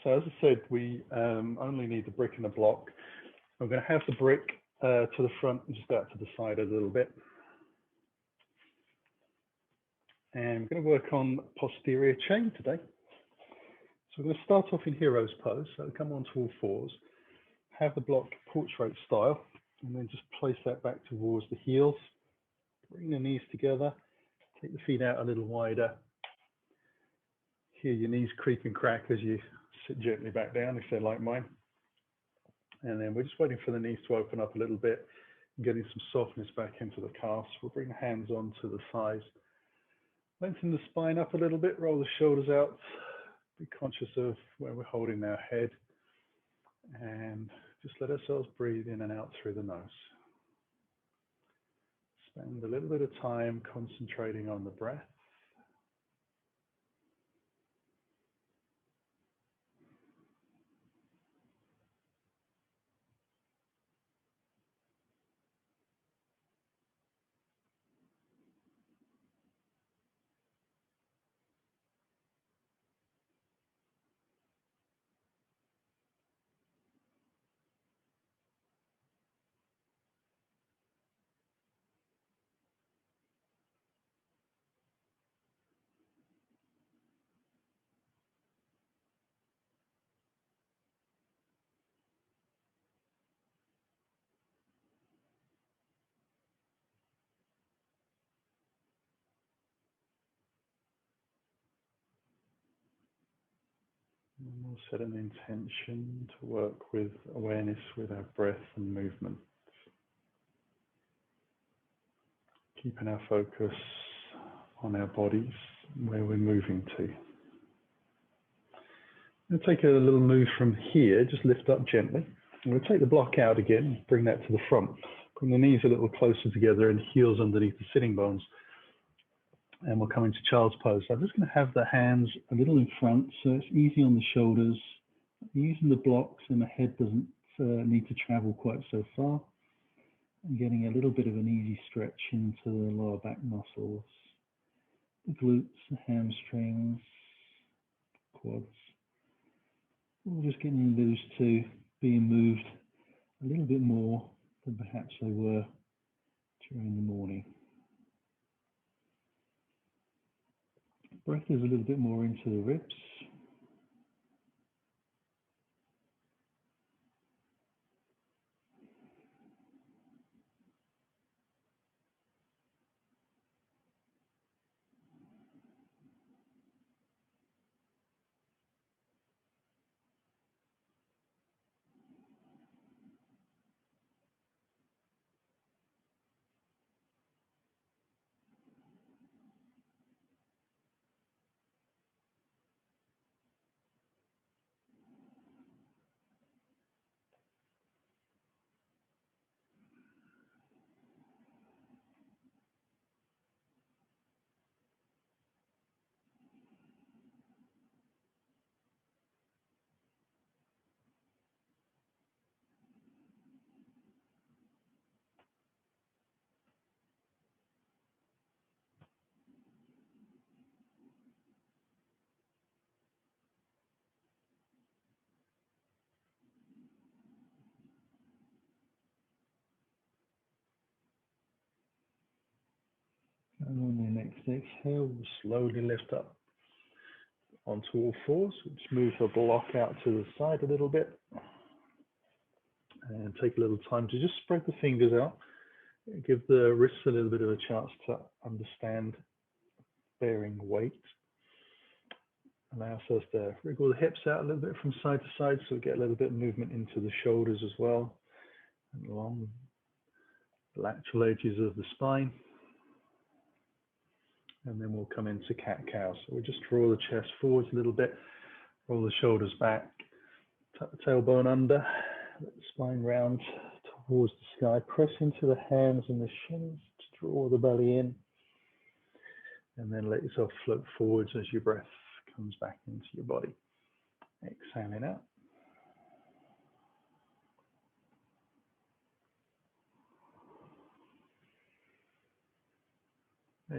So as I said, we only need the brick and the block. I'm going to have the brick to the front and just out to the side a little bit. And I'm going to work on posterior chain today. So we're going to start off in hero's pose. So come onto all fours, have the block portrait style, and then just place that back towards the heels. Bring the knees together, take the feet out a little wider. Hear your knees creak and crack as you sit gently back down, if they're like mine. And then we're just waiting for the knees to open up a little bit, getting some softness back into the calves. We'll bring the hands onto the thighs. Lengthen the spine up a little bit, roll the shoulders out. Be conscious of where we're holding our head. And just let ourselves breathe in and out through the nose. Spend a little bit of time concentrating on the breath. And we'll set an intention to work with awareness with our breath and movement. Keeping our focus on our bodies, where we're moving to. We'll take a little move from here, just lift up gently. And we'll take the block out again, bring that to the front. Bring the knees a little closer together and heels underneath the sitting bones. And we'll come into child's pose. So I'm just going to have the hands a little in front, so it's easy on the shoulders. Using the blocks and the head doesn't need to travel quite so far. And getting a little bit of an easy stretch into the lower back muscles, the glutes, the hamstrings, quads. All just getting used to being moved a little bit more than perhaps they were during the morning. Breath is a little bit more into the ribs. And on the next exhale, we'll slowly lift up onto all fours. Just move the block out to the side a little bit. And take a little time to just spread the fingers out. Give the wrists a little bit of a chance to understand bearing weight. Allow ourselves to wriggle the hips out a little bit from side to side so we get a little bit of movement into the shoulders as well. And along the lateral edges of the spine. And then we'll come into cat-cow. So we'll just draw the chest forwards a little bit, roll the shoulders back, tuck the tailbone under, let the spine round towards the sky, press into the hands and the shins to draw the belly in, and then let yourself float forwards as your breath comes back into your body. Exhaling out.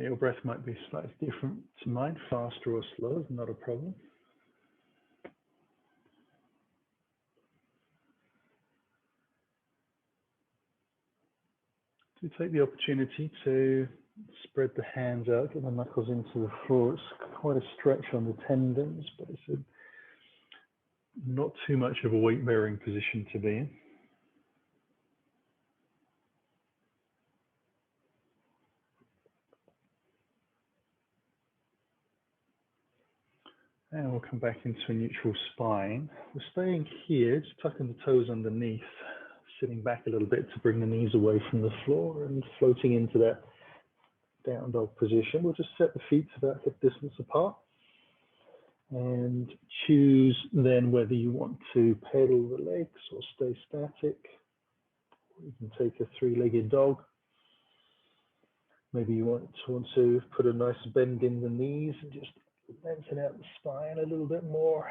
Your breath might be slightly different to mine, faster or slower, not a problem. So take the opportunity to spread the hands out, get the knuckles into the floor. It's quite a stretch on the tendons, but it's not too much of a weight-bearing position to be in. And we'll come back into a neutral spine. We're staying here, just tucking the toes underneath, sitting back a little bit to bring the knees away from the floor and floating into that down dog position. We'll just set the feet about hip distance apart and choose then whether you want to pedal the legs or stay static. Or you can take a three-legged dog. Maybe you want to put a nice bend in the knees and just lengthen out the spine a little bit more.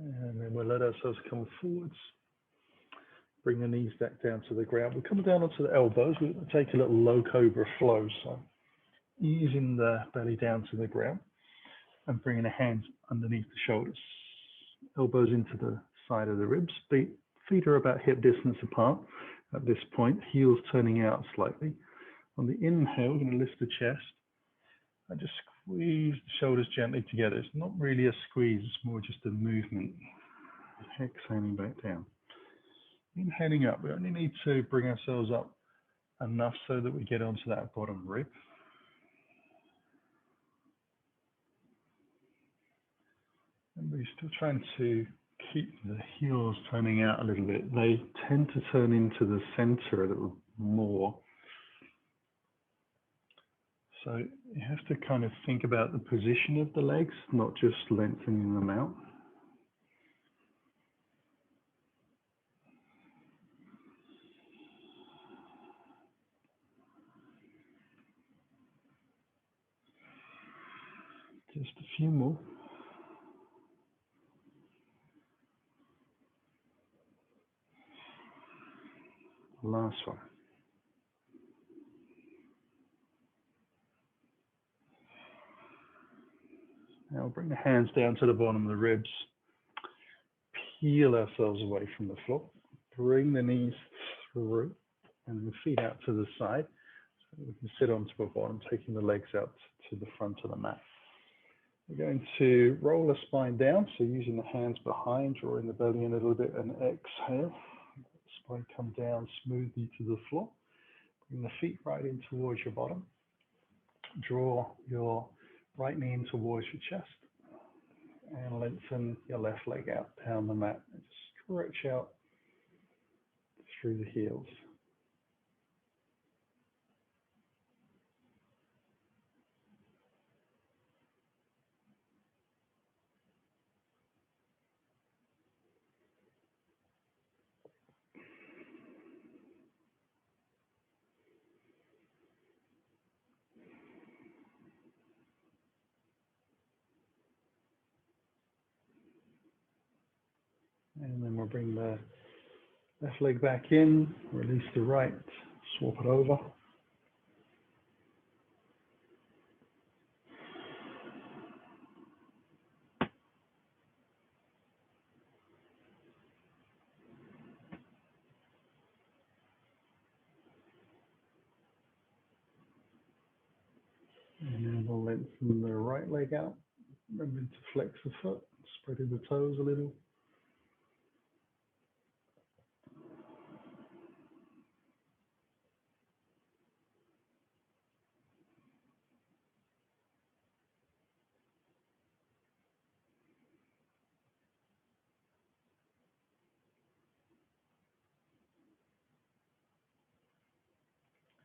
And then we'll let ourselves come forwards. Bring the knees back down to the ground. We'll come down onto the elbows. We'll take a little low cobra flow. So easing the belly down to the ground and bringing the hands underneath the shoulders. Elbows into the side of the ribs. Feet are about hip distance apart at this point. Heels turning out slightly. On the inhale, we're going to lift the chest and just squeeze the shoulders gently together. It's not really a squeeze, it's more just a movement. Exhaling back down. Inhaling up, we only need to bring ourselves up enough so that we get onto that bottom rib. And we're still trying to keep the heels turning out a little bit. They tend to turn into the center a little more. So you have to kind of think about the position of the legs, not just lengthening them out. Just a few more. Last one. Now we'll bring the hands down to the bottom of the ribs. Peel ourselves away from the floor. Bring the knees through and the feet out to the side. So we can sit onto the bottom, taking the legs out to the front of the mat. We're going to roll the spine down, so using the hands behind, drawing the belly in a little bit, and exhale. Spine come down smoothly to the floor. Bring the feet right in towards your bottom. Draw your right knee in towards your chest. And lengthen your left leg out down the mat. And stretch out through the heels. And then we'll bring the left leg back in, release the right, swap it over. And then we'll lengthen the right leg out, remember to flex the foot, spreading the toes a little.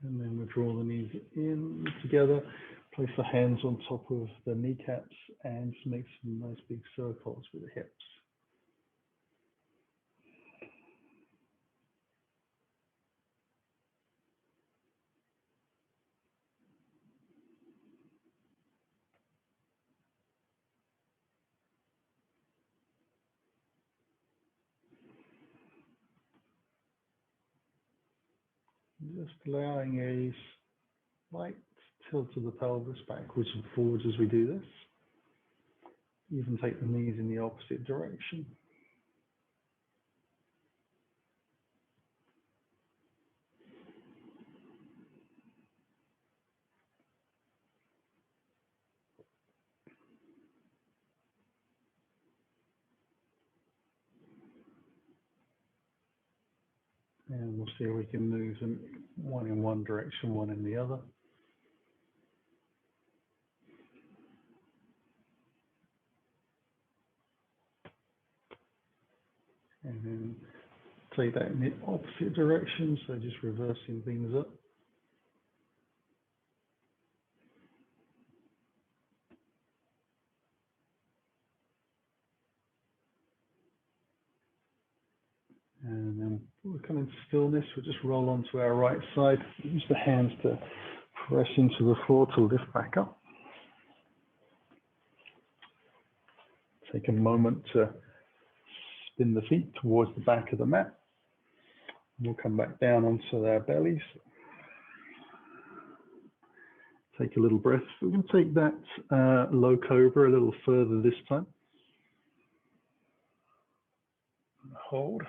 And then we draw the knees in together, place the hands on top of the kneecaps and just make some nice big circles with the hips. Just allowing a slight tilt of the pelvis backwards and forwards as we do this. Even take the knees in the opposite direction. And we'll see if we can move them one in one direction, one in the other. And then take that in the opposite direction, so just reversing things up. And then we'll come into stillness. We'll just roll onto our right side. Use the hands to press into the floor to lift back up. Take a moment to spin the feet towards the back of the mat. We'll come back down onto our bellies. Take a little breath. We're going to take that low cobra a little further this time. Hold.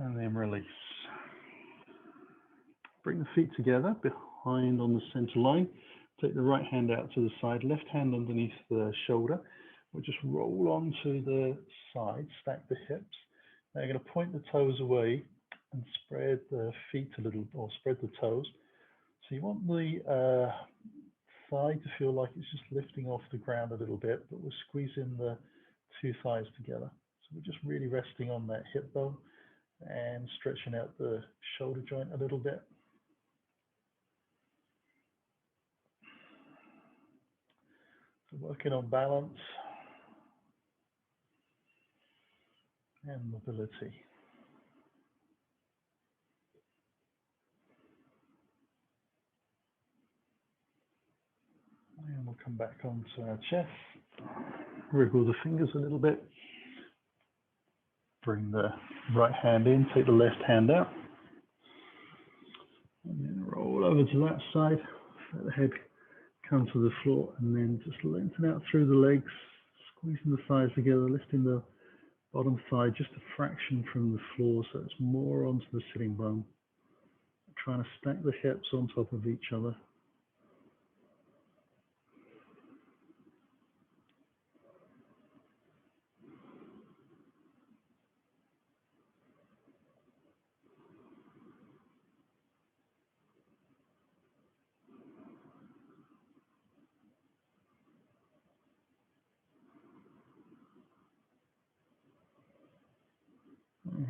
And then release. Bring the feet together behind on the center line. Take the right hand out to the side, left hand underneath the shoulder. We'll just roll onto the side, stack the hips. Now you're going to point the toes away and spread the feet a little, or spread the toes. So you want the thigh to feel like it's just lifting off the ground a little bit, but we're squeezing the two thighs together. So we're just really resting on that hip bone and stretching out the shoulder joint a little bit. So working on balance and mobility. And we'll come back onto our chest. Wriggle the fingers a little bit. Bring the right hand in, take the left hand out. And then roll over to that side. Let the head come to the floor, and then just lengthen out through the legs, squeezing the thighs together, lifting the bottom thigh just a fraction from the floor so it's more onto the sitting bone. Trying to stack the hips on top of each other.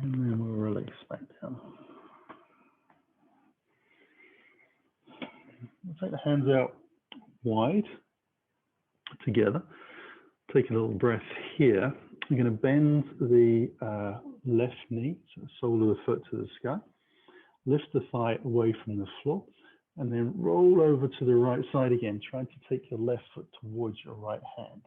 And then we'll release back down. We'll take the hands out wide together. Take a little breath here. You're going to bend the left knee, so the sole of the foot to the sky. Lift the thigh away from the floor, and then roll over to the right side again, trying to take your left foot towards your right hand.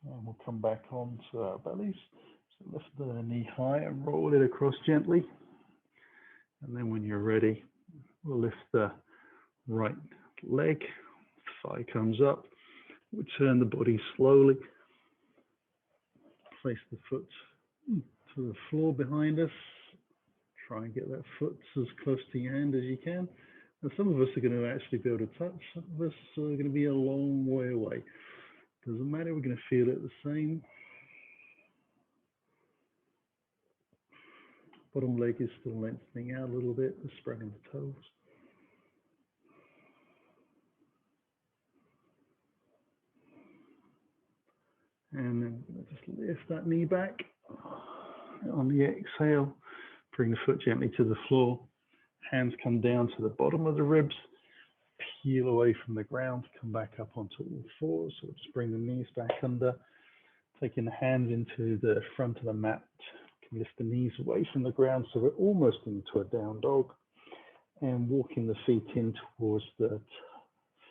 And we'll come back onto our bellies. So lift the knee high and roll it across gently. And then when you're ready, we'll lift the right leg, thigh comes up. We'll turn the body slowly. Place the foot to the floor behind us. Try and get that foot as close to your hand as you can. And some of us are going to actually be able to touch. Some of us are going to be a long way away. Doesn't matter, we're going to feel it the same. Bottom leg is still lengthening out a little bit, spreading the toes. And then just lift that knee back. On the exhale, bring the foot gently to the floor. Hands come down to the bottom of the ribs. Peel away from the ground. Come back up onto all fours. So just bring the knees back under. Taking the hands into the front of the mat. Can lift the knees away from the ground so we're almost into a down dog. And walking the feet in towards the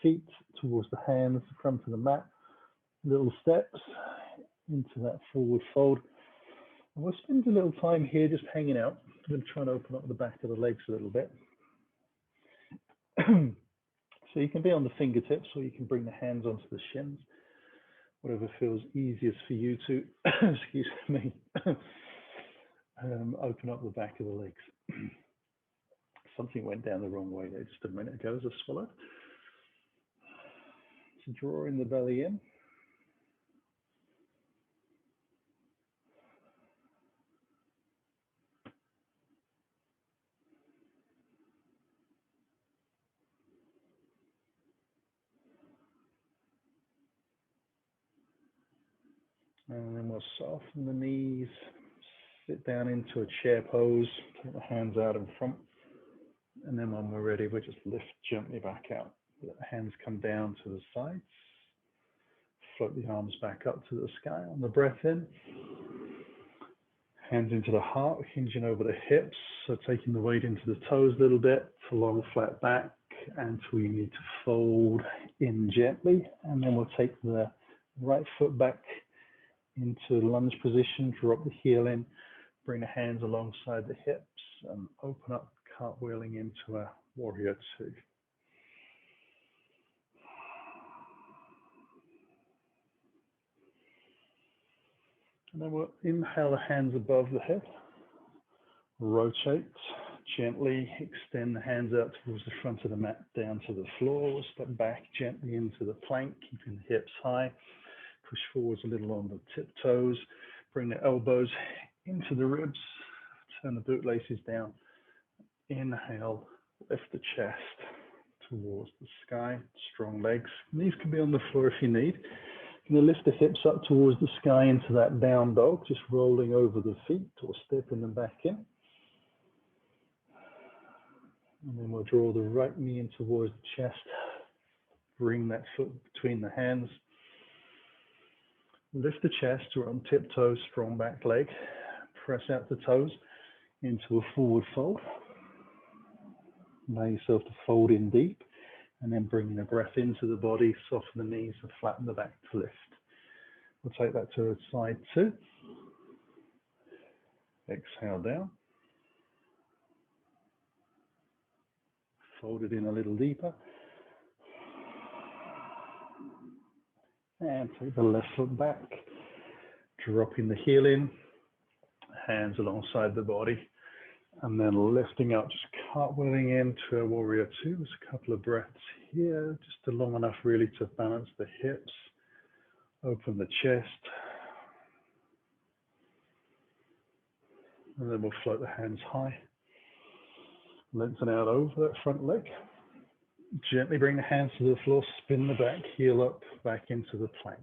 feet, towards the hands, the front of the mat. Little steps into that forward fold. And we'll spend a little time here just hanging out. I'm going to try and open up the back of the legs a little bit. So you can be on the fingertips or you can bring the hands onto the shins. Whatever feels easiest for you to, excuse me, open up the back of the legs. Something went down the wrong way there just a minute ago as I swallowed. So drawing the belly in. And then we'll soften the knees, sit down into a chair pose, take the hands out in front. And then when we're ready, we'll just lift gently back out. Let the hands come down to the sides. Float the arms back up to the sky on the breath in. Hands into the heart, hinging over the hips. So taking the weight into the toes a little bit, to long flat back until you need to fold in gently. And then we'll take the right foot back into lunge position, drop the heel in, bring the hands alongside the hips and open up, cartwheeling into a warrior two. And then we'll inhale the hands above the head, rotate, gently extend the hands out towards the front of the mat, down to the floor. We'll step back gently into the plank, keeping the hips high. Push forwards a little on the tiptoes. Bring the elbows into the ribs. Turn the bootlaces down. Inhale, lift the chest towards the sky. Strong legs. Knees can be on the floor if you need. You're going to lift the hips up towards the sky into that down dog, just rolling over the feet or stepping them back in. And then we'll draw the right knee in towards the chest. Bring that foot between the hands. Lift the chest, we're on tiptoes, strong back leg. Press out the toes into a forward fold. Allow yourself to fold in deep. And then bringing the breath into the body, soften the knees and flatten the back to lift. We'll take that to a side two. Exhale down. Fold it in a little deeper. And take the left foot back. Dropping the heel in. Hands alongside the body. And then lifting up, just cartwheeling into a warrior two. There's a couple of breaths here, just long enough really to balance the hips. Open the chest. And then we'll float the hands high. Lengthen out over that front leg. Gently bring the hands to the floor, spin the back, heel up, back into the plank.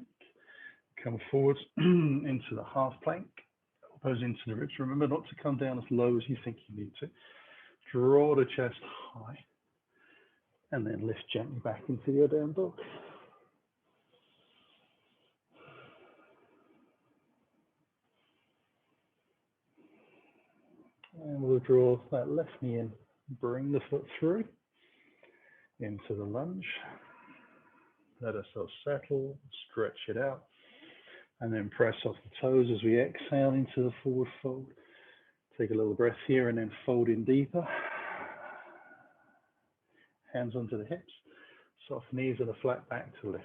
Come forwards into the half plank. Elbows into the ribs. Remember not to come down as low as you think you need to. Draw the chest high. And then lift gently back into your down dog. And we'll draw that left knee in. Bring the foot through into the lunge. Let ourselves settle, stretch it out. And then press off the toes as we exhale into the forward fold. Take a little breath here and then fold in deeper. Hands onto the hips. Soft knees and a flat back to lift.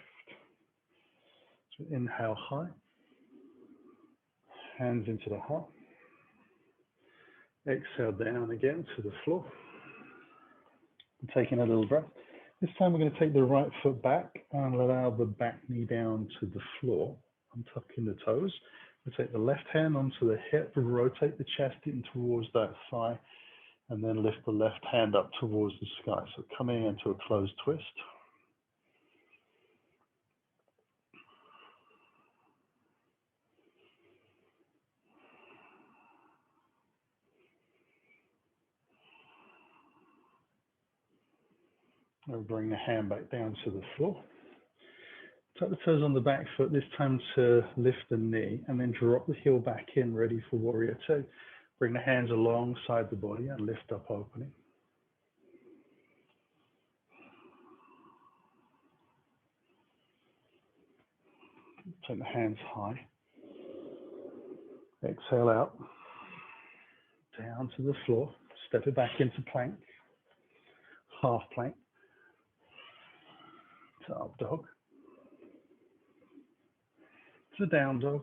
So inhale high. Hands into the heart. Exhale down again to the floor. And taking a little breath. This time we're going to take the right foot back and allow the back knee down to the floor. Untucking the toes. We'll take the left hand onto the hip, rotate the chest in towards that thigh, and then lift the left hand up towards the sky. So coming into a closed twist. We'll bring the hand back down to the floor. Tuck the toes on the back foot, this time to lift the knee, and then drop the heel back in, ready for warrior two. Bring the hands alongside the body and lift up, opening. Take the hands high. Exhale out. Down to the floor. Step it back into plank. Half plank. To up dog. To down dog.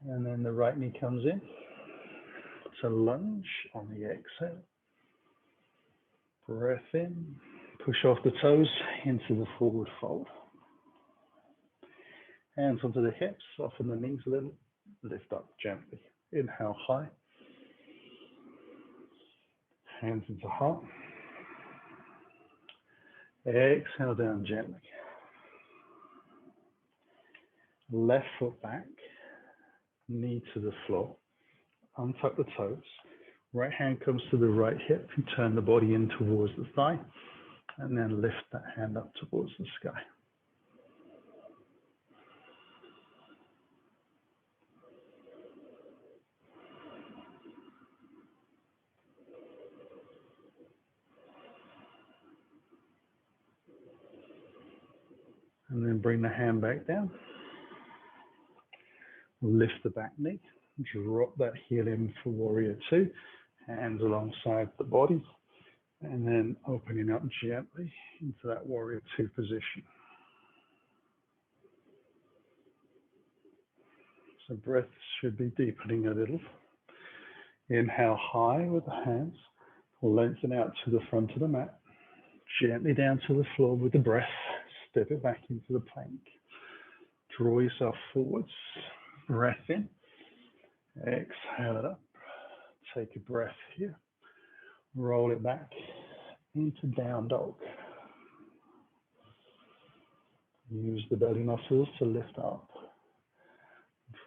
And then the right knee comes in. To lunge on the exhale. Breath in. Push off the toes into the forward fold. Hands onto the hips, soften the knees a little. Lift up gently. Inhale high. Hands into heart. Exhale down gently. Left foot back. Knee to the floor. Untuck the toes. Right hand comes to the right hip. You turn the body in towards the thigh. And then lift that hand up towards the sky. And then bring the hand back down. Lift the back knee. Drop that heel in for warrior two. Hands alongside the body. And then opening up gently into that warrior two position. So breath should be deepening a little. Inhale high with the hands. Lengthen out to the front of the mat. Gently down to the floor with the breath. Step it back into the plank. Draw yourself forwards. Breath in. Exhale it up. Take a breath here. Roll it back into down dog. Use the belly muscles to lift up.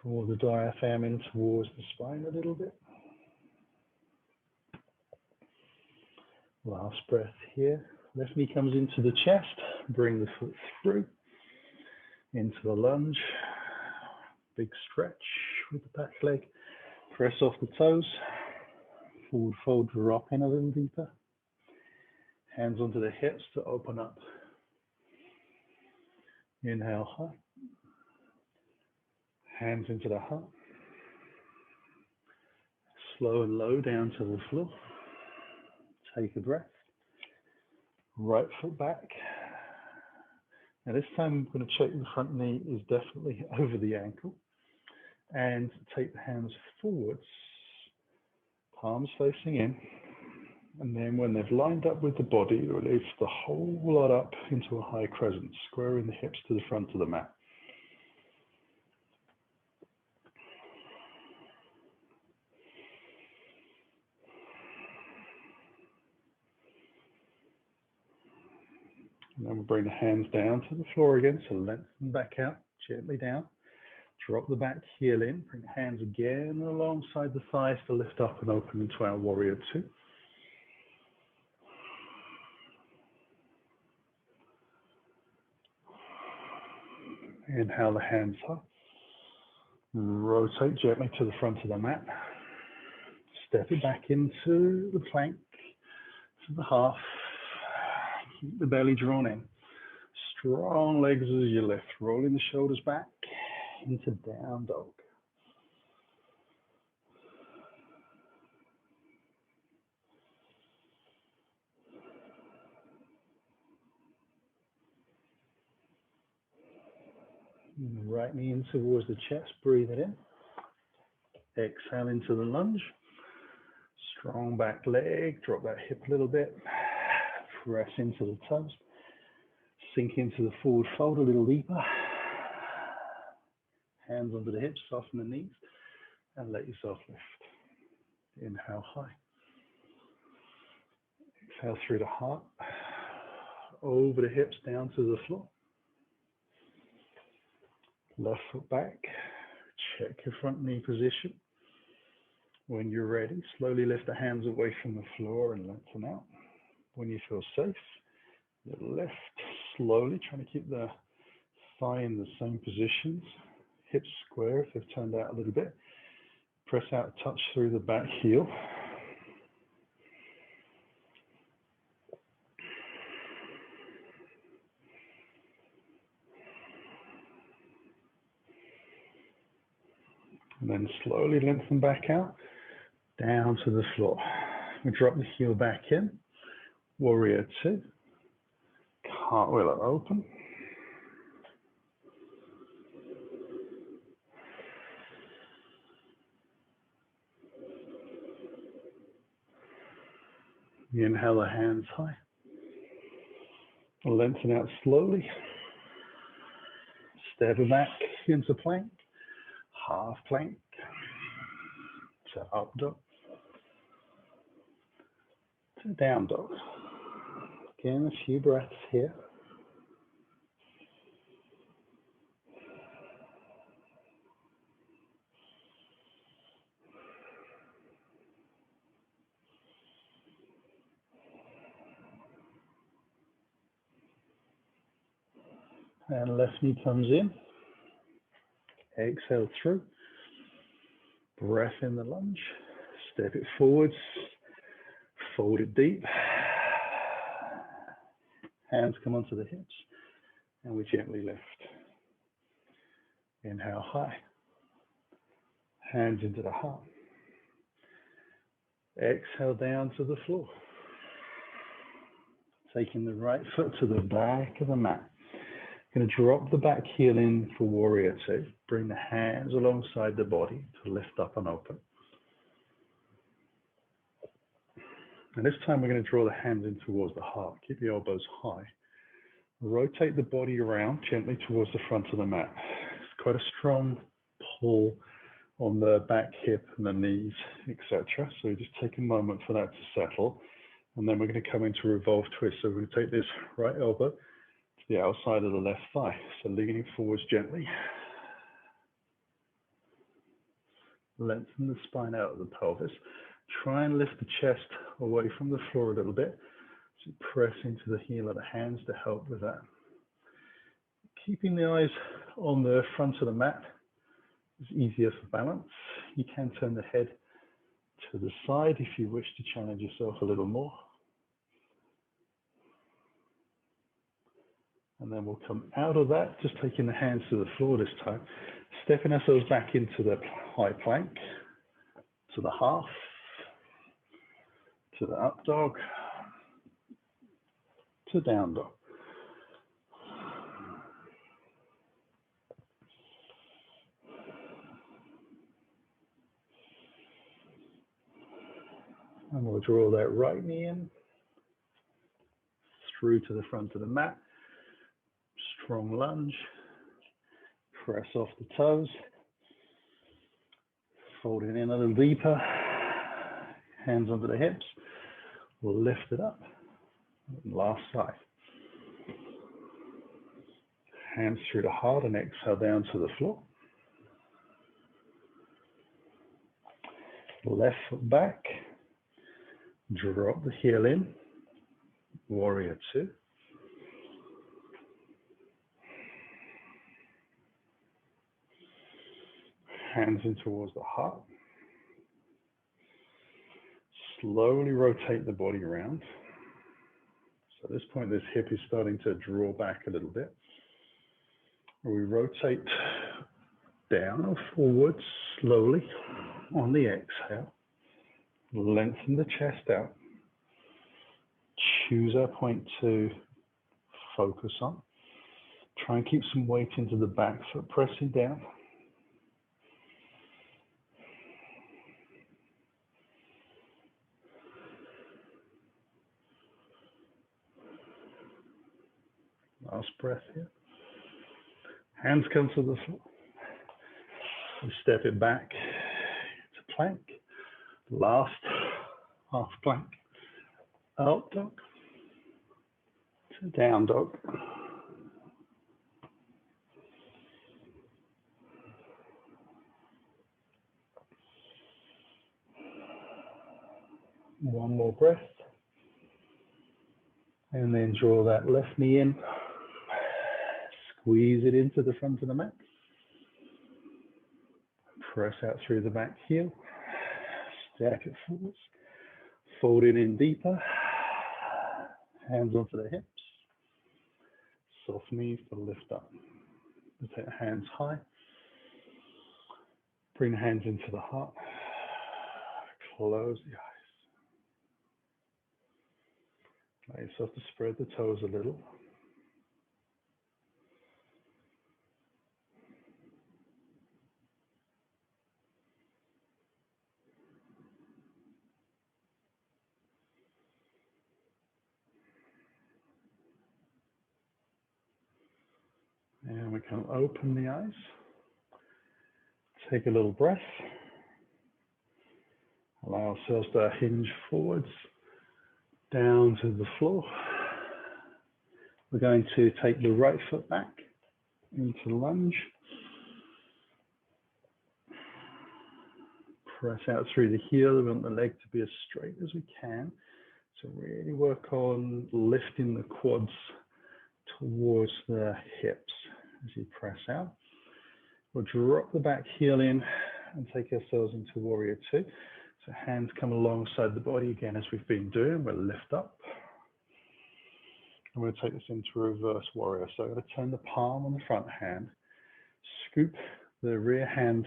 Draw the diaphragm in towards the spine a little bit. Last breath here. Left knee comes into the chest. Bring the foot through. Into the lunge. Big stretch with the back leg. Press off the toes. Forward fold, drop in a little deeper. Hands onto the hips to open up. Inhale high. Hands into the heart. Slow and low down to the floor. Take a breath. Right foot back. Now this time I'm going to check the front knee is definitely over the ankle. And take the hands forwards. Palms facing in. And then when they've lined up with the body, release the whole lot up into a high crescent, squaring the hips to the front of the mat. And then we'll bring the hands down to the floor again, so lengthen back out, gently down. Drop the back heel in, bring the hands again alongside the thighs to lift up and open into our warrior two. Inhale the hands up. Rotate gently to the front of the mat. Step it back into the plank, to the half. Keep the belly drawn in. Strong legs as you lift. Rolling the shoulders back into down dog. Right knee in towards the chest, breathe it in. Exhale into the lunge. Strong back leg, drop that hip a little bit. Press into the toes. Sink into the forward fold a little deeper. Hands onto the hips, soften the knees, and let yourself lift. Inhale high. Exhale through the heart. Over the hips, down to the floor. Left foot back, Check your front knee position. When you're ready, slowly lift the hands away from the floor and lengthen out. When you feel safe, lift slowly, trying to keep the thigh in the same positions. Hips square if they've turned out a little bit. Press out, touch through the back heel. And then slowly lengthen back out, down to the floor. We drop the heel back in, warrior two, cartwheel it open. Inhale the hands high, lengthen out slowly, step it back into plank, half plank, to up dog, to down dog. Again, a few breaths here. And left knee comes in. Exhale through. Breath in the lunge. Step it forwards. Fold it deep. Hands come onto the hips. And we gently lift. Inhale high. Hands into the heart. Exhale down to the floor. Taking the right foot to the back of the mat. Going to drop the back heel in for warrior two. Bring the hands alongside the body to lift up and open. And this time we're going to draw the hands in towards the heart. Keep the elbows high. Rotate the body around gently towards the front of the mat. It's quite a strong pull on the back hip and the knees, etc. So just take a moment for that to settle. And then we're going to come into revolve twist. So we're going to take this right elbow to the outside of the left thigh. So leaning forwards gently. Lengthen the spine out of the pelvis. Try and lift the chest away from the floor a little bit. So press into the heel of the hands to help with that. Keeping the eyes on the front of the mat is easier for balance. You can turn the head to the side if you wish to challenge yourself a little more. And then we'll come out of that, just taking the hands to the floor this time. Stepping ourselves back into the high plank, to the half, to the up dog, to down dog. And we'll draw that right knee in, through to the front of the mat. Strong lunge. Press off the toes. Fold it in a little deeper. Hands onto the hips. We'll lift it up. Last side. Hands through the heart and exhale down to the floor. Left foot back. Drop the heel in. Warrior two. Hands in towards the heart. Slowly rotate the body around. So at this point, this hip is starting to draw back a little bit. We rotate down or forward slowly on the exhale. Lengthen the chest out. Choose our point to focus on. Try and keep some weight into the back foot, pressing down. Last breath here. Hands come to the floor. We step it back to plank. Last half plank. Up dog. To down dog. One more breath. And then draw that left knee in. Squeeze it into the front of the mat. Press out through the back heel. Stack it forwards. Fold it in deeper. Hands onto the hips. Soft knees to lift up. Take the hands high. Bring the hands into the heart. Close the eyes. Allow yourself to spread the toes a little. And we can open the eyes. Take a little breath. Allow ourselves to hinge forwards, down to the floor. We're going to take the right foot back into lunge. Press out through the heel. We want the leg to be as straight as we can. So really work on lifting the quads towards the hips as you press out. We'll drop the back heel in and take ourselves into warrior two. So hands come alongside the body again as we've been doing. We'll lift up. And we'll take this into reverse warrior. So I'm going to turn the palm on the front hand, scoop the rear hand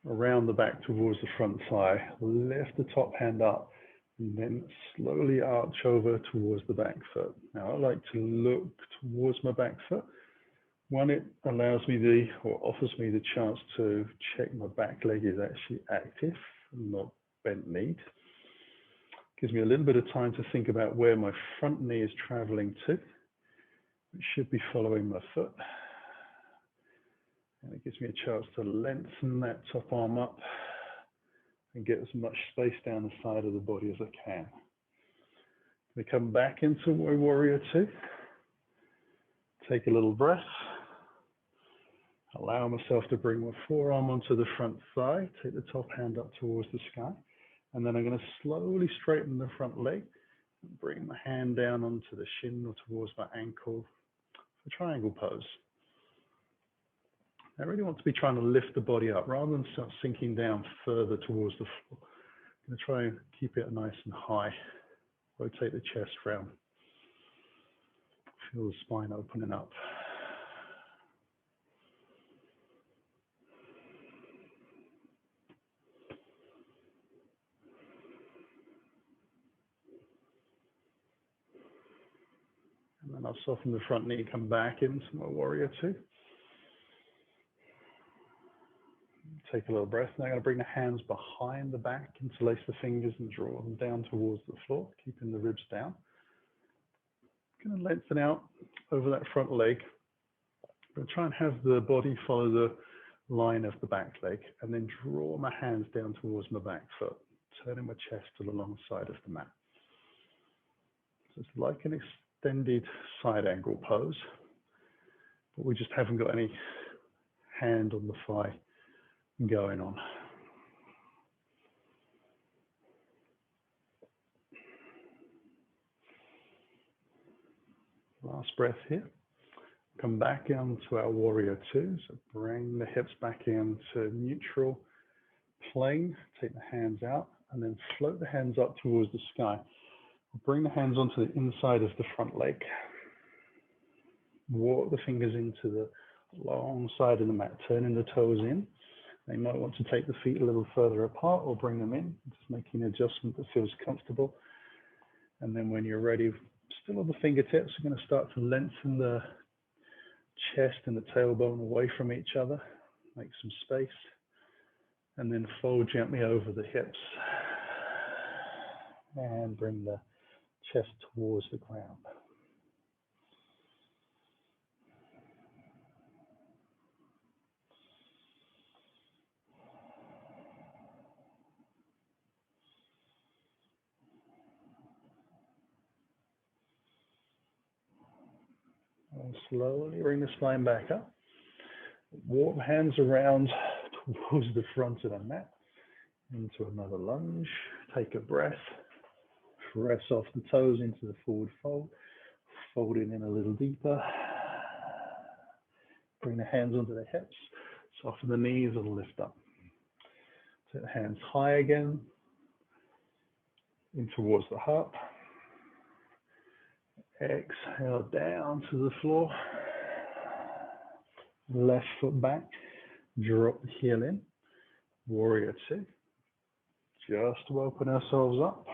around the back towards the front thigh, lift the top hand up, and then slowly arch over towards the back foot. Now I like to look towards my back foot. One, it allows me or offers me the chance to check my back leg is actually active, not bent knee. Gives me a little bit of time to think about where my front knee is traveling to. It should be following my foot. And it gives me a chance to lengthen that top arm up and get as much space down the side of the body as I can. We come back into warrior two. Take a little breath. Allow myself to bring my forearm onto the front thigh. Take the top hand up towards the sky. And then I'm going to slowly straighten the front leg. And bring my hand down onto the shin or towards my ankle for triangle pose. I really want to be trying to lift the body up rather than start sinking down further towards the floor. I'm going to try and keep it nice and high. Rotate the chest round. Feel the spine opening up. And then I'll soften the front knee, come back into my warrior two. Take a little breath. Now I'm going to bring the hands behind the back, interlace the fingers and draw them down towards the floor, keeping the ribs down. I'm going to lengthen out over that front leg. I'm going to try and have the body follow the line of the back leg and then draw my hands down towards my back foot, turning my chest to the long side of the mat. So it's like an extended side angle pose, but we just haven't got any hand on the thigh going on. Last breath here. Come back into our warrior two. So bring the hips back into neutral plane. Take the hands out and then float the hands up towards the sky. Bring the hands onto the inside of the front leg. Walk the fingers into the long side of the mat, turning the toes in. You might want to take the feet a little further apart or bring them in, just making an adjustment that feels comfortable. And then when you're ready, still on the fingertips, we're going to start to lengthen the chest and the tailbone away from each other. Make some space. And then fold gently over the hips. And bring the chest towards the ground. And slowly bring the spine back up. Walk hands around towards the front of the mat. Into another lunge. Take a breath. Press off the toes into the forward fold. Folding in a little deeper. Bring the hands onto the hips. Soften the knees and lift up. Take the hands high again. In towards the heart. Exhale down to the floor. Left foot back. Drop the heel in. Warrior two. Just to open ourselves up.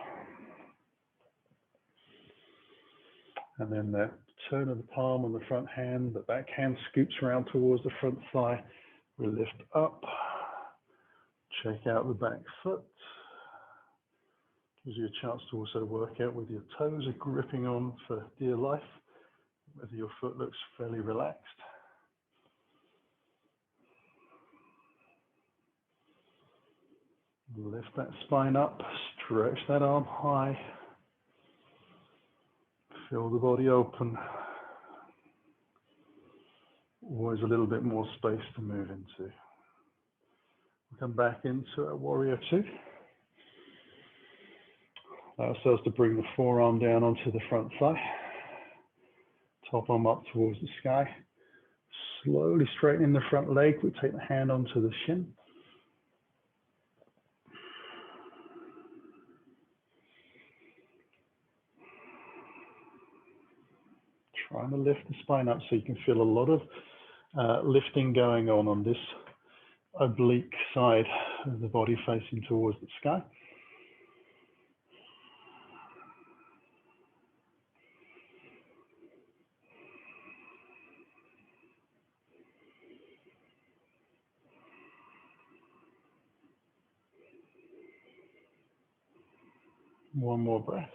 And then that turn of the palm on the front hand, the back hand scoops around towards the front thigh. We lift up. Check out the back foot. Gives you a chance to also work out whether your toes are gripping on for dear life, whether your foot looks fairly relaxed. Lift that spine up, stretch that arm high. Feel the body open. Always a little bit more space to move into. We'll come back into our warrior two. Allow ourselves to bring the forearm down onto the front thigh. Top arm up towards the sky. Slowly straightening the front leg. We take the hand onto the shin. Trying to lift the spine up so you can feel a lot of lifting going on this oblique side of the body facing towards the sky. One more breath.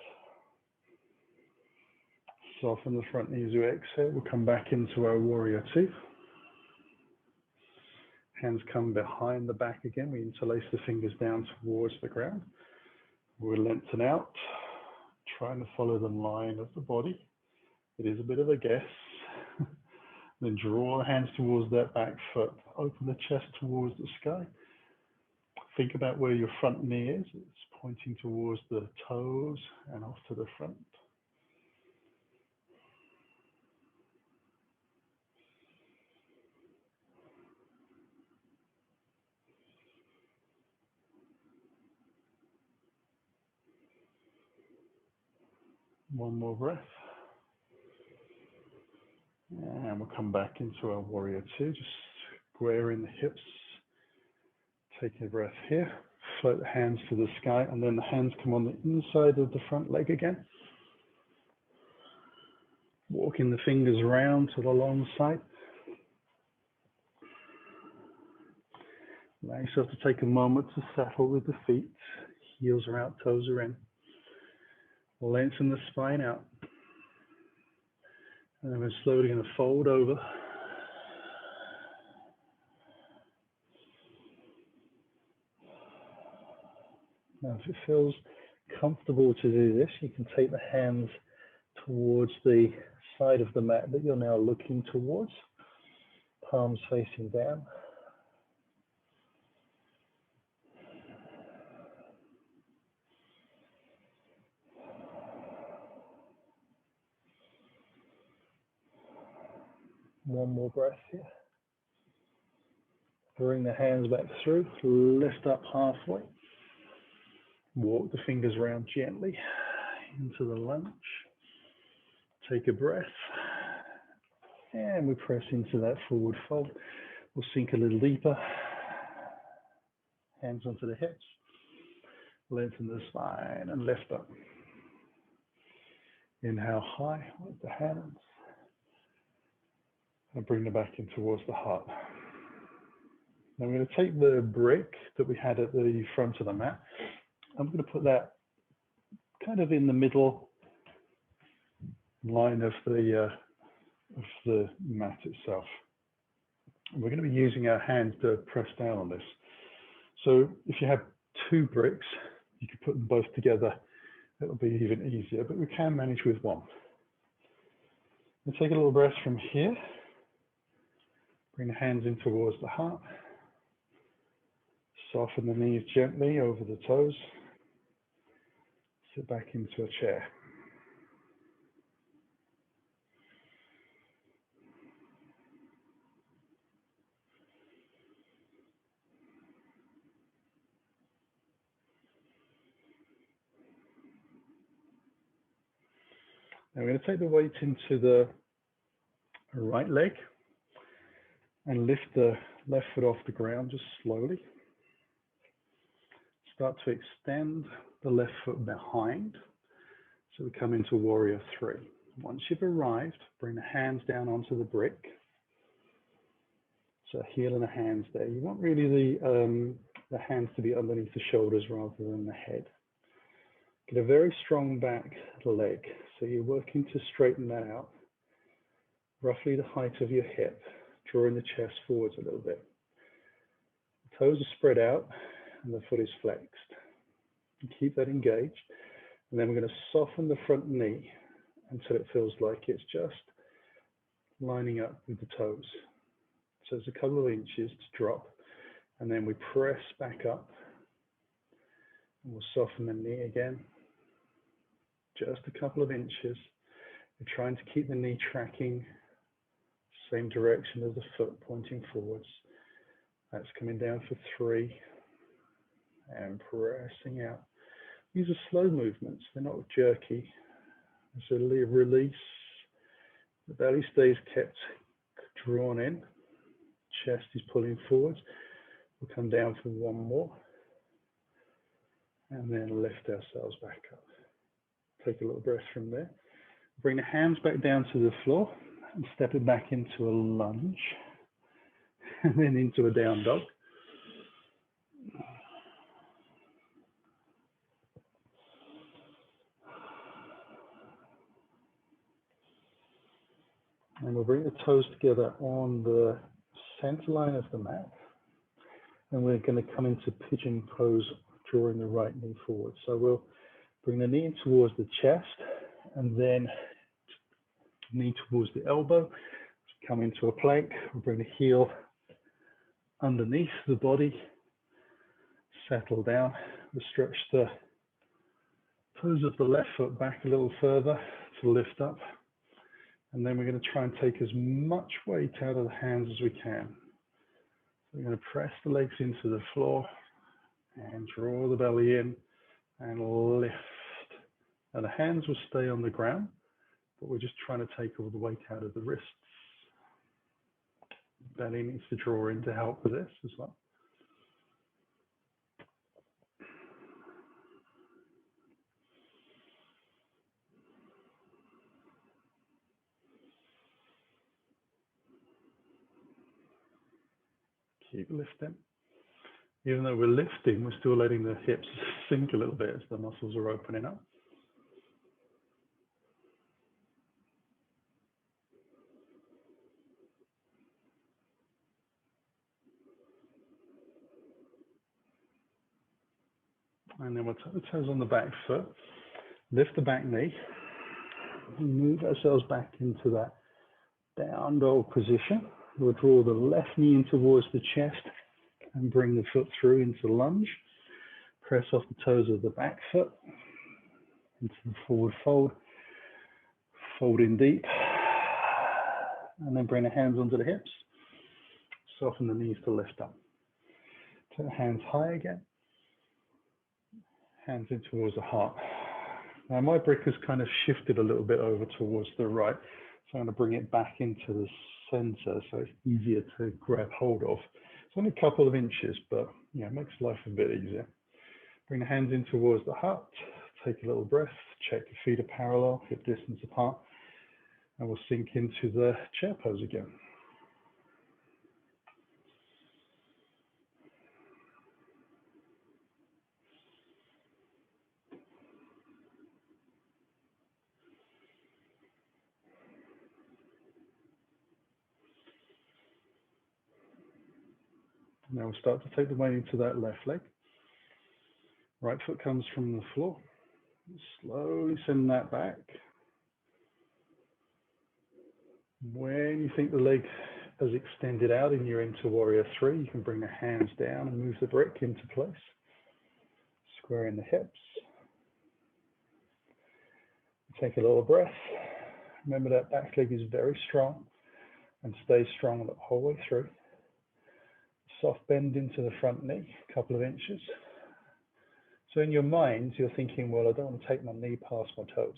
Soften the front knees as we exhale. We'll come back into our warrior two. Hands come behind the back again. We interlace the fingers down towards the ground. We'll lengthen out, trying to follow the line of the body. It is a bit of a guess. Then draw the hands towards that back foot. Open the chest towards the sky. Think about where your front knee is. It's pointing towards the toes and off to the front. One more breath. And we'll come back into our warrior two, just squaring the hips. Take a breath here. Float the hands to the sky, and then the hands come on the inside of the front leg again. Walking the fingers around to the long side. Allow yourself to take a moment to settle with the feet. Heels are out, toes are in. Lengthen the spine out. And then we're slowly going to fold over. Now, if it feels comfortable to do this, you can take the hands towards the side of the mat that you're now looking towards. Palms facing down. One more breath here. Bring the hands back through, lift up halfway. Walk the fingers around gently into the lunge. Take a breath. And we press into that forward fold. We'll sink a little deeper. Hands onto the hips. Lengthen the spine and lift up. Inhale high with the hands. And bring them back in towards the heart. Now I'm going to take the brick that we had at the front of the mat. I'm going to put that kind of in the middle line of the mat itself. And we're going to be using our hands to press down on this. So if you have two bricks, you could put them both together. It'll be even easier, but we can manage with one. We'll take a little breath from here. Bring the hands in towards the heart. Soften the knees gently over the toes. Sit back into a chair. Now we're going to take the weight into the right leg and lift the left foot off the ground just slowly. Start to extend the left foot behind. So we come into warrior three. Once you've arrived, bring the hands down onto the brick. So heel and the hands there. You want really the hands to be underneath the shoulders rather than the head. Get a very strong back leg. So you're working to straighten that out. Roughly the height of your hip, drawing the chest forwards a little bit. The toes are spread out and the foot is flexed. And keep that engaged. And then we're going to soften the front knee until it feels like it's just lining up with the toes. So it's a couple of inches to drop. And then we press back up. And we'll soften the knee again. Just a couple of inches. We're trying to keep the knee tracking same direction as the foot, pointing forwards. That's coming down for 3 and pressing out. These are slow movements, they're not jerky. So release, the belly stays kept drawn in, chest is pulling forwards. We'll come down for 1 more and then lift ourselves back up. Take a little breath from there. Bring the hands back down to the floor and step it back into a lunge and then into a down dog. And we'll bring the toes together on the center line of the mat. And we're going to come into pigeon pose, drawing the right knee forward. So we'll bring the knee towards the chest and then knee towards the elbow. Come into a plank. We'll bring the heel underneath the body. Settle down. We'll stretch the toes of the left foot back a little further to lift up. And then we're going to try and take as much weight out of the hands as we can. So we're going to press the legs into the floor and draw the belly in and lift. Now the hands will stay on the ground, but we're just trying to take all the weight out of the wrists. Belly needs to draw in to help with this as well. Keep lifting. Even though we're lifting, we're still letting the hips sink a little bit as the muscles are opening up. And then we'll tuck the toes on the back foot, lift the back knee, and move ourselves back into that down dog position. We'll draw the left knee in towards the chest and bring the foot through into lunge. Press off the toes of the back foot into the forward fold. Fold in deep. And then bring the hands onto the hips. Soften the knees to lift up. Take the hands high again. Hands in towards the heart. Now my brick has kind of shifted a little bit over towards the right. So I'm going to bring it back into the center so it's easier to grab hold of. It's only a couple of inches, but yeah, it makes life a bit easier. Bring the hands in towards the heart. Take a little breath. Check your feet are parallel, hip distance apart. And we'll sink into the chair pose again. Now we'll start to take the weight into that left leg. Right foot comes from the floor. Slowly send that back. When you think the has extended out and you're into Warrior 3, you can bring the hands down and move the brick into place. Squaring the hips. Take a little breath. Remember that back leg is very strong and stay strong the whole way through. Soft bend into the front knee, a couple of inches. So in your mind, you're thinking, well, I don't want to take my knee past my toes.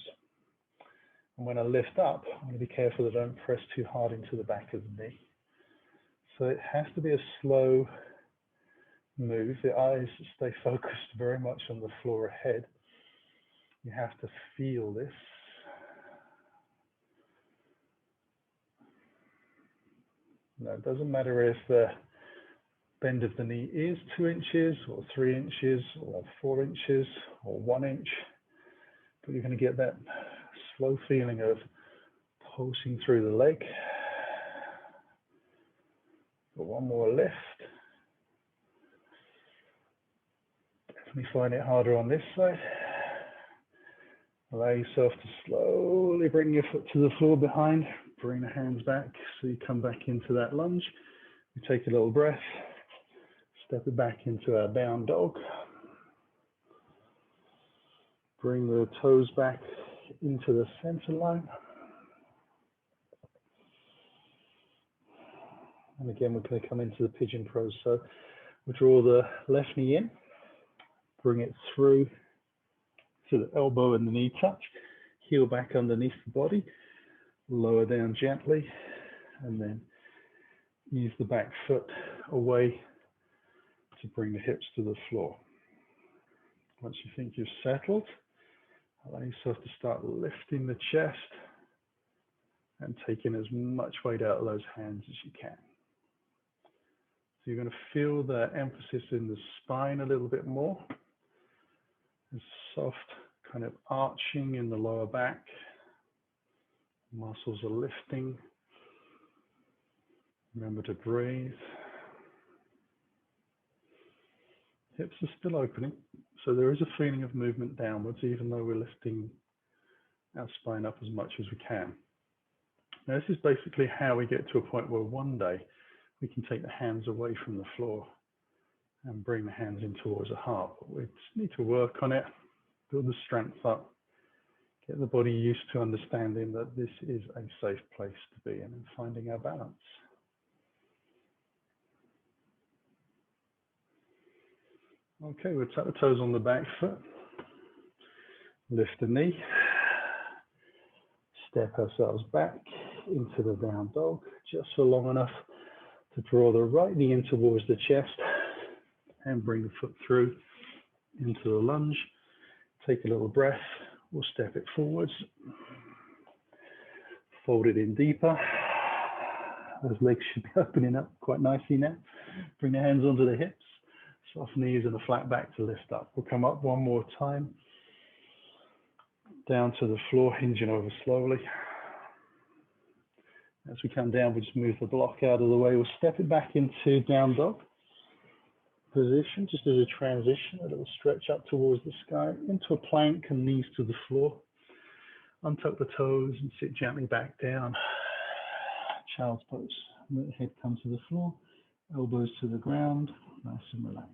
And when I lift up, I want to be careful that I don't press too hard into the back of the knee. So it has to be a slow move. The eyes stay focused very much on the floor ahead. You have to feel this. No, it doesn't matter if the bend of the knee is 2 inches or 3 inches or 4 inches or 1 inch, but you're going to get that slow feeling of pulsing through the leg. Got one more lift. Definitely find it harder on this side. Allow yourself to slowly bring your foot to the floor behind. Bring the hands back so you come back into that lunge. We take a little breath. Step it back into our down dog. Bring the toes back into the center line. And again, we're going to come into the pigeon pose. So we draw the left knee in, bring it through to the elbow and the knee touch, heel back underneath the body, lower down gently, and then use the back foot away to bring the hips to the floor. Once you think you've settled, allow yourself to start lifting the chest and taking as much weight out of those hands as you can. So you're going to feel the emphasis in the spine a little bit more. There's soft kind of arching in the lower back. Muscles are lifting. Remember to breathe. Hips are still opening, so there is a feeling of movement downwards, even though we're lifting our spine up as much as we can. Now, this is basically how we get to a point where one day we can take the hands away from the floor and bring the hands in towards the heart. But we just need to work on it, build the strength up, get the body used to understanding that this is a safe place to be in and finding our balance. Okay, we'll tap the toes on the back foot, lift the knee, step ourselves back into the down dog, just for long enough to draw the right knee in towards the chest and bring the foot through into the lunge. Take a little breath, we'll step it forwards, fold it in deeper. Those legs should be opening up quite nicely now. Bring the hands onto the hips, soft knees and a flat back to lift up. We'll come up one more time, down to the floor, hinging over slowly. As we come down, we'll just move the block out of the way. We'll step it back into down dog position, just as a transition, a little stretch up towards the sky, into a plank and knees to the floor. Untuck the toes and sit gently back down. Child's pose. Let the head come to the floor, elbows to the ground, nice and relaxed.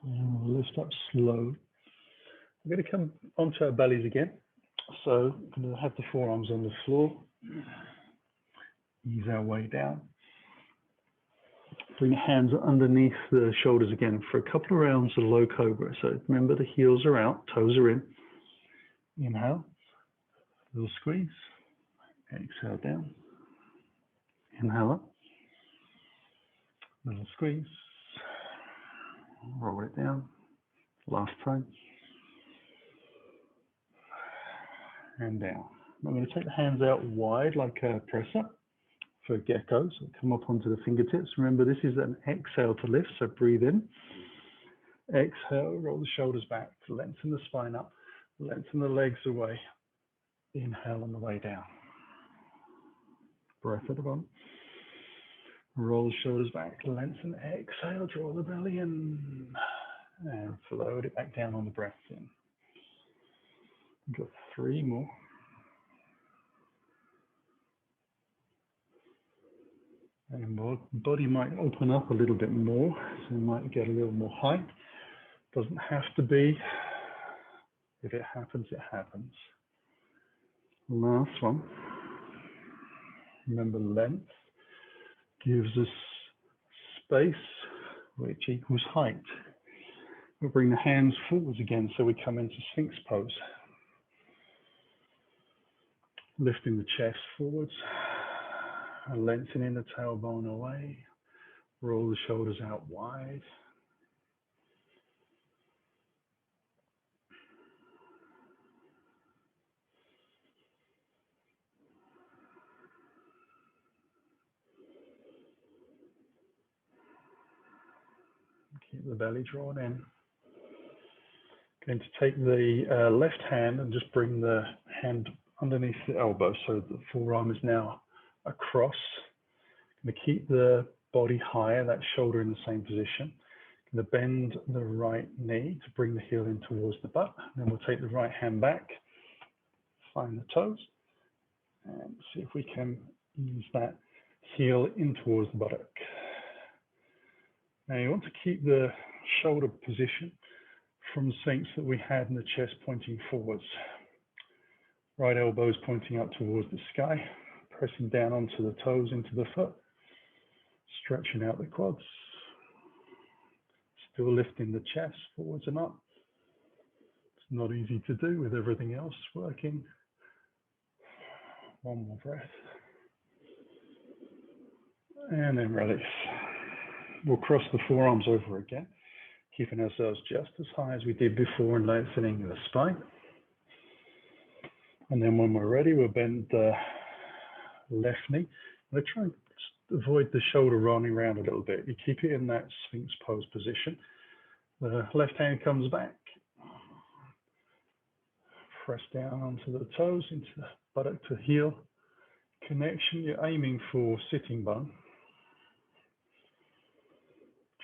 And we'll lift up slow. We're going to come onto our bellies again. So we're going to have the forearms on the floor. Ease our way down. Bring your hands underneath the shoulders again for a couple of rounds of low cobra. So remember, the heels are out, toes are in. Inhale, little squeeze. Exhale down. Inhale up. Little squeeze. Roll it down. Last time. And down. I'm going to take the hands out wide like a press up for gecko. So come up onto the fingertips. Remember, this is an exhale to lift, so breathe in. Exhale, roll the shoulders back, lengthen the spine up, lengthen the legs away. Inhale on the way down. Breath at the bottom. Roll the shoulders back, lengthen, exhale, draw the belly in, and float it back down on the breath in. We've got 3 more. And the body might open up a little bit more, so you might get a little more height. Doesn't have to be. If it happens, it happens. Last one. Remember, length gives us space, which equals height. We'll bring the hands forwards again, so we come into Sphinx pose. Lifting the chest forwards, lengthening the tailbone away, roll the shoulders out wide. Keep the belly drawn in. Going to take the left hand and just bring the hand underneath the elbow, so the forearm is now across. Going to keep the body higher, that shoulder in the same position. Going to bend the right knee to bring the heel in towards the butt. Then we'll take the right hand back, find the toes, and see if we can ease that heel in towards the buttock. Now you want to keep the shoulder position from Sphinx that we had in the chest pointing forwards. Right elbows pointing up towards the sky, pressing down onto the toes into the foot, stretching out the quads, still lifting the chest forwards and up. It's not easy to do with everything else working. One more breath. And then release. We'll cross the forearms over again, keeping ourselves just as high as we did before and lengthening the spine. And then when we're ready, we'll bend the left knee. I'm going to try and avoid the shoulder rolling around a little bit. You keep it in that Sphinx pose position. The left hand comes back. Press down onto the toes, into the buttock to heel connection. You're aiming for sitting bone.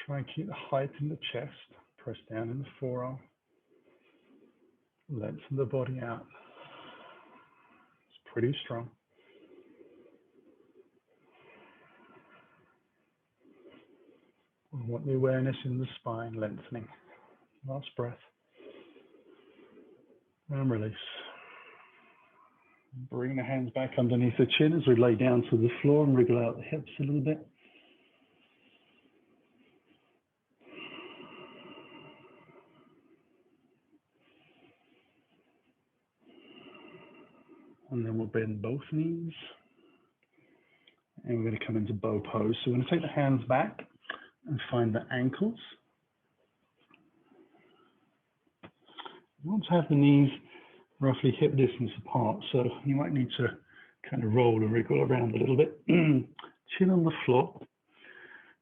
Try and keep the height in the chest. Press down in the forearm. Lengthen the body out. It's pretty strong. We want the awareness in the spine lengthening. Last breath. And release. Bring the hands back underneath the chin as we lay down to the floor and wriggle out the hips a little bit. And then we'll bend both knees. And we're going to come into bow pose. So we're going to take the hands back and find the ankles. You want to have the knees roughly hip distance apart, so you might need to kind of roll and wriggle around a little bit. Chin on the floor.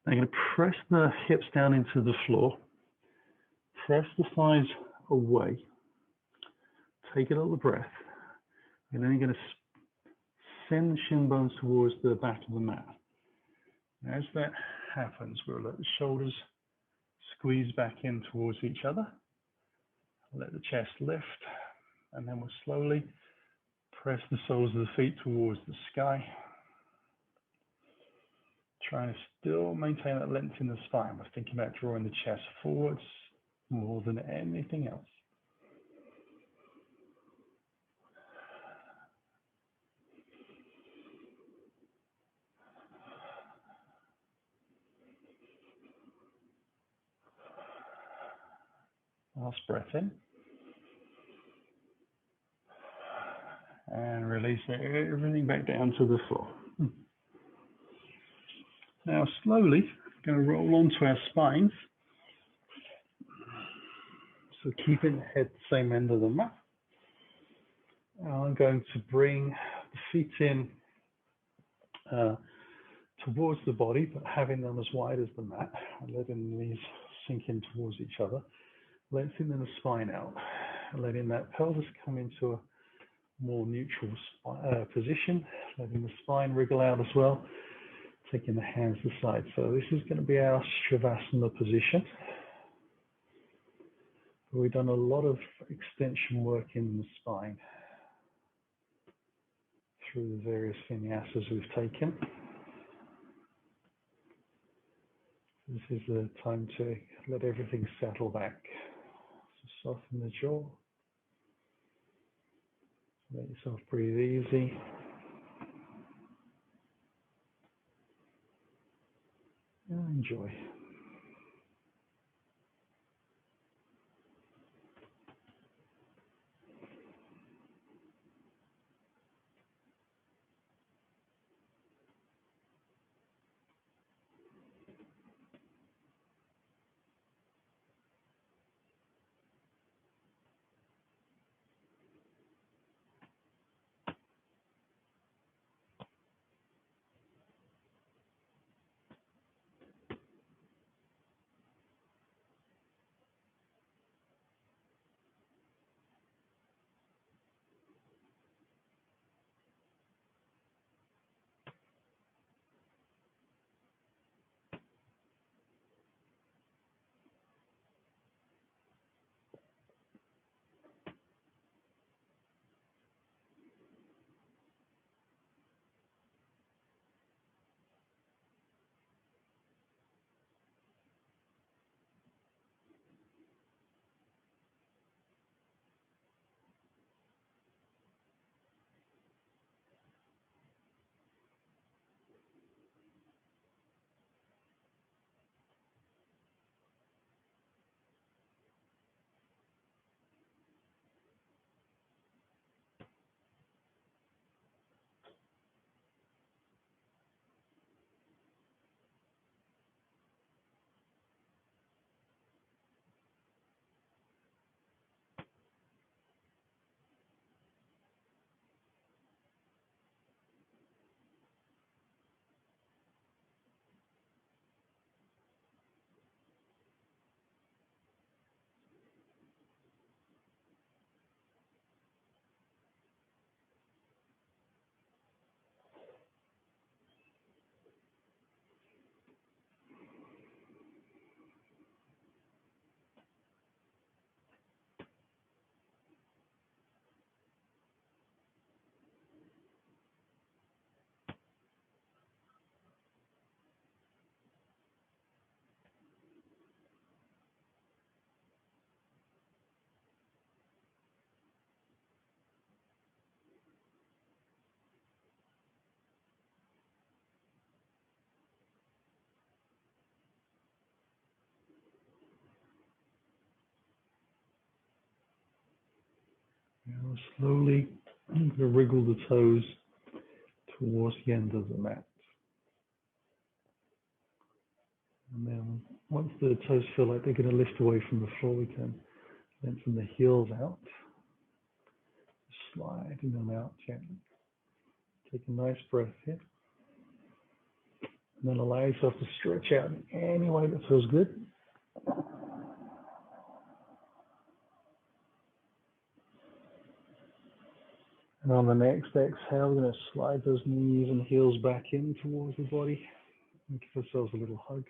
Now you're going to press the hips down into the floor. Press the thighs away. Take a little breath. And then you're going to send the shin bones towards the back of the mat. As that happens, we'll let the shoulders squeeze back in towards each other. Let the chest lift, and then we'll slowly press the soles of the feet towards the sky. Trying to still maintain that length in the spine. We're thinking about drawing the chest forwards more than anything else. Last breath in. And release everything back down to the floor. Now slowly, going to roll onto our spines. So keeping the head the same end of the mat. Now I'm going to bring the feet in towards the body, but having them as wide as the mat, and letting the knees sink in towards each other, lengthening the spine out, and letting that pelvis come into a more neutral position, letting the spine wriggle out as well, taking the hands aside. So this is going to be our Shavasana position. We've done a lot of extension work in the spine through the various vinyasas we've taken. This is the time to let everything settle back. So soften the jaw. Let yourself breathe easy. And enjoy. Now slowly wriggle the toes towards the end of the mat. And then once the toes feel like they're going to lift away from the floor, we can lengthen the heels out, sliding them out gently. Take a nice breath here. And then allow yourself to stretch out in any way that feels good. And on the next exhale, we're going to slide those knees and heels back in towards the body and give ourselves a little hug.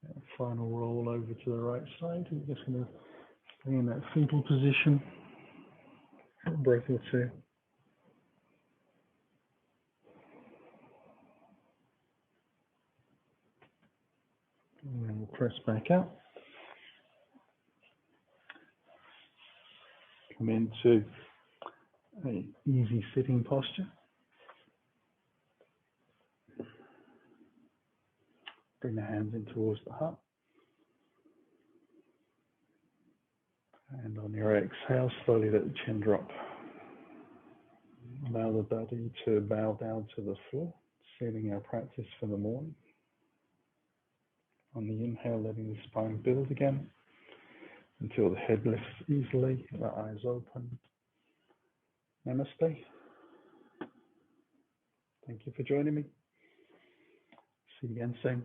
And final roll over to the right side. We're just going to stay in that fetal position for a breath or two. And then we'll press back out. Come into an easy sitting posture. Bring the hands in towards the heart. And on your exhale, slowly let the chin drop. Allow the body to bow down to the floor, sealing our practice for the morning. On the inhale, letting the spine build again until the head lifts easily, the eyes open. Namaste. Thank you for joining me. See you again soon.